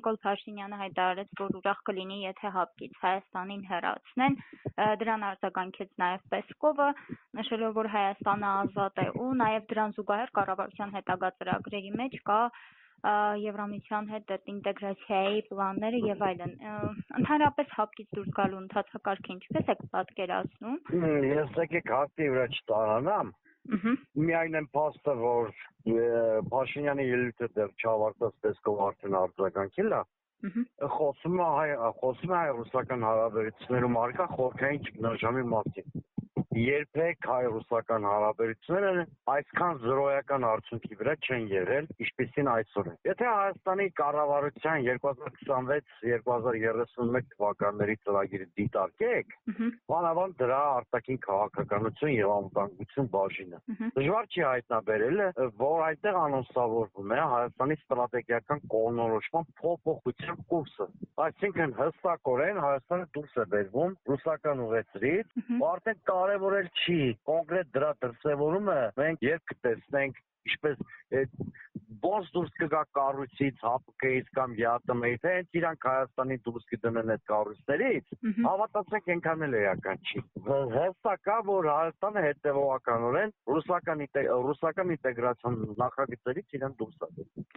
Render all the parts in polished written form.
Նիկոլ Փաշինյանը հայտարարեց, որ ուրախ կլինի, եթե ՀԱՊԿ-ից Հայաստանին հեռացնեն, դրան արձագանքեց նաև Պեսկովը, նշելով, որ Հայաստանը ազատ է ու նաև դրան զուգահեռ կառավարության հետագա ծրագրերի մեջ կա Եվրամիության հետ ինտեգրացիայի պլանները եւ այլն։ Ընդհանրապես ՀԱՊԿ-ից դուրս գալու ընթացակարգը ինչպես եք պատկերացնում։ Ես եկեք հաշվի վրա չտանանամ։ Միայն այն փաստը, որ Փաշինյանի ելույթը դեռ չավարտած Պեսկովը արդեն արձագանքել է, խոսում է հայ-ռուսական հարաբերություններում առկա խորհրդային ճգնաժամի մասին։ Երբեք հայ-ռուսական հարաբերությունները այսքան զրոյական արդյունքի վրա չեն եղել, ինչպիսին այսօր է։ Եթե Հայաստանի կառավարության 2026-2031 թվականների ծրագիրը դիտարկեք, բանավան դրա արտաքին քաղաքականություն եւ անվտանգություն բաժինը։ Դժվար չի հայտնաբերել, որ այնտեղ անոնսավորվում է Հայաստանի ստրատեգիական կողմնորոշման փոփոխության կուրսը։ Այսինքն հստակորեն Հայաստանը դուրս է բերվում ռուսական ուղեծրից, ու արդեն կարևորել չի կոնկրետ դրա դրսևորումը մենք երբ կտեսնենք ինչպես ոնց դուրս կգա կառույցից ՀԱՊԿ-ից կամ ԵԱՏՄ-ից, թե հենց իրանք Հայաստանին դուրս կդնեն այդ կառույցներից, հավատացեք այնքան էլ էական չի։ Հստակ է, որ Հայաստանը հետևողականորեն ռուսական ինտեգրացիոն նախագծերից իրեն դուրս է բերում։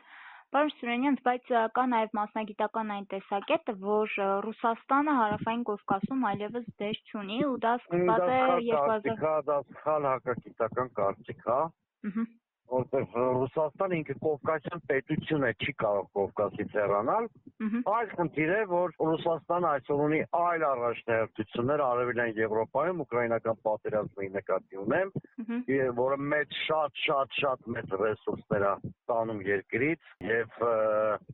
Պարոն Սուրենյան, բայց կա նաև մասնագիտական այն տեսակետը, որ Ռուսաստանը Հարավային Կովկասում այլևս դեր չունի ու դա սկսված է 2000 դա սխալ հակագիտական կարծիք է, որտեղ Ռուսաստանը ինքը կովկասյան պետություն է, չի կարող Կովկասից հեռանալ։ Այս խնդիրը է, որ Ռուսաստանը այսօր ունի այլ առաջնահերթություններ Արևելյան Եվրոպայում, ուկրաինական պատերազմի նկատի ունեմ, որը շատ մեծ ռեսուրսներ է ստանում երկրից, եւ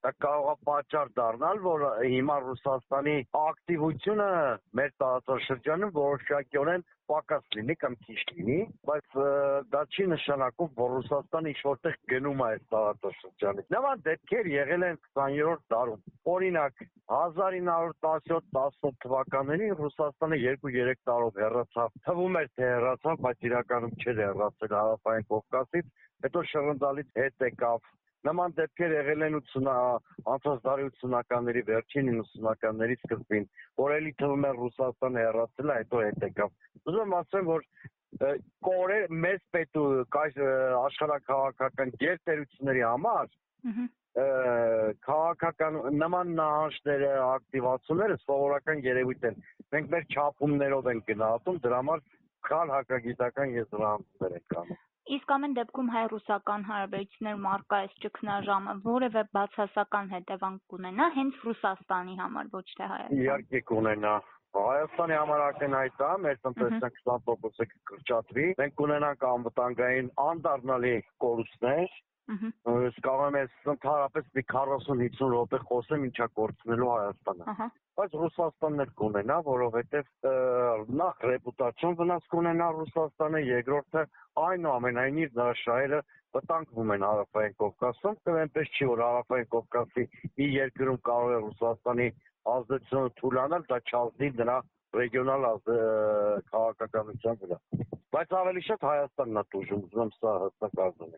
դա կարող է պատճառ դառնալ, որ հիմա Ռուսաստանի ակտիվությունը մեր տարածաշրջանում որոշակիորեն պակաս լինի կամ քիչ լինի, բայց դա չի նշանակում, որ Ռուսաստանը ինչ-որտեղ գնում է այս տարածաշրջանից։ Նման դեպքեր եղել են 20-րդ դարում։ Օրինակ, 1917-18 թվականներին Ռուսաստանը 2-3 տարով հեռացավ, թվում էր թե հեռացավ, բայց իրականում չէր հեռացել Հարավային Կովկասից, հետո շռնդալից հետ եկավ։ Նման դեպքեր եղել են անցած դարի 80-ականների վերջին 90-ականների սկզբին, որ էլի թվում է Ռուսաստանը հեռացել է, հետո հետ եկավ։ Ուզում եմ ասեմ, որ մեծ աշխարհաքաղաքական գերտերությունների համար քաղաքական նման նահանջները, ակտիվացումները սովորական երևույթ են։ Մենք մեր չափումներով ենք գնահատում, դրա համար սխալ հակագիտական եզրահանգումներ ենք անում։ Իսկ ամեն դեպքում հայ-ռուսական հարաբերություններում առկա այս ճգնաժամը որևէ բացասական հետևանք կունենա հենց Ռուսաստանի համար, ոչ թե Հայաստանի։ Իհարկե կունենա։ Հայաստանի համար ակնհայտ է, մեր տնտեսության 20%-ը կկրճատվի, մենք կունենանք անվտանգային անդառնալի կորուստներ, կարող եմ ընդհանրապես մի 40-50 րոպե խոսեմ ինչա կորցնելու Հայաստանը։ Բայց Ռուսաստանն էլ կունենա, որովհետև նախ ռեպուտացիոն վնաս կունենա Ռուսաստանը, երկրորդը այնուամենայնիվ նրա շահերը վտանգվում են Հարավային Կովկասում, այնպես չի, որ Հարավային Կովկասի մի երկրում կարող է Ռուսաստանի ազդեցությունը թուլանալ, դա չազդի նրա ռեգիոնալ քաղաքականության վրա։ Բայց ավելի շատ Հայաստանն է տուժում, ուզում եմ սա հստակ արձանագրել։